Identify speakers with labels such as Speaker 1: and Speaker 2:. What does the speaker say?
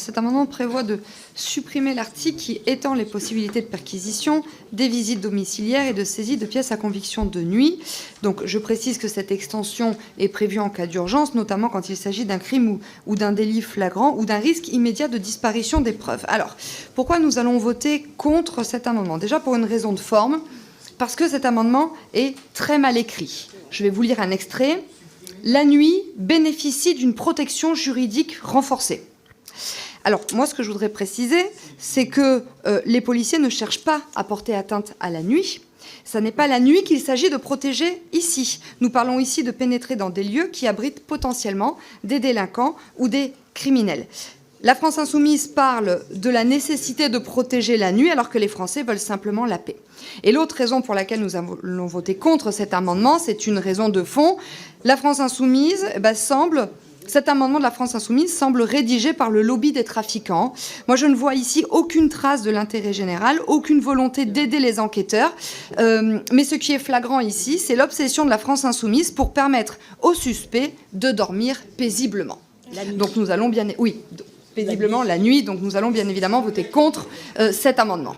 Speaker 1: cet amendement prévoit de supprimer l'article qui étend les possibilités de perquisition, des visites domiciliaires et de saisie de pièces à conviction de nuit. Donc, je précise que cette extension est prévue en cas d'urgence, notamment quand il s'agit d'un crime ou d'un délit flagrant ou d'un risque immédiat de disparition des preuves. Alors, pourquoi nous allons voter contre cet amendement? Déjà, pour une raison de forme, parce que cet amendement est très mal écrit. Je vais vous lire un extrait. La nuit bénéficie d'une protection juridique renforcée. Alors, moi, ce que je voudrais préciser, c'est que les policiers ne cherchent pas à porter atteinte à la nuit. Ce n'est pas la nuit qu'il s'agit de protéger ici. Nous parlons ici de pénétrer dans des lieux qui abritent potentiellement des délinquants ou des criminels. La France insoumise parle de la nécessité de protéger la nuit alors que les Français veulent simplement la paix. Et l'autre raison pour laquelle nous allons voter contre cet amendement, c'est une raison de fond. La France insoumise cet amendement de la France insoumise semble rédigé par le lobby des trafiquants. Moi, je ne vois ici aucune trace de l'intérêt général, aucune volonté d'aider les enquêteurs. Mais ce qui est flagrant ici, c'est l'obsession de la France insoumise pour permettre aux suspects de dormir paisiblement. Donc nous allons bien... Oui, paisiblement la nuit. Donc nous allons bien évidemment voter contre cet amendement.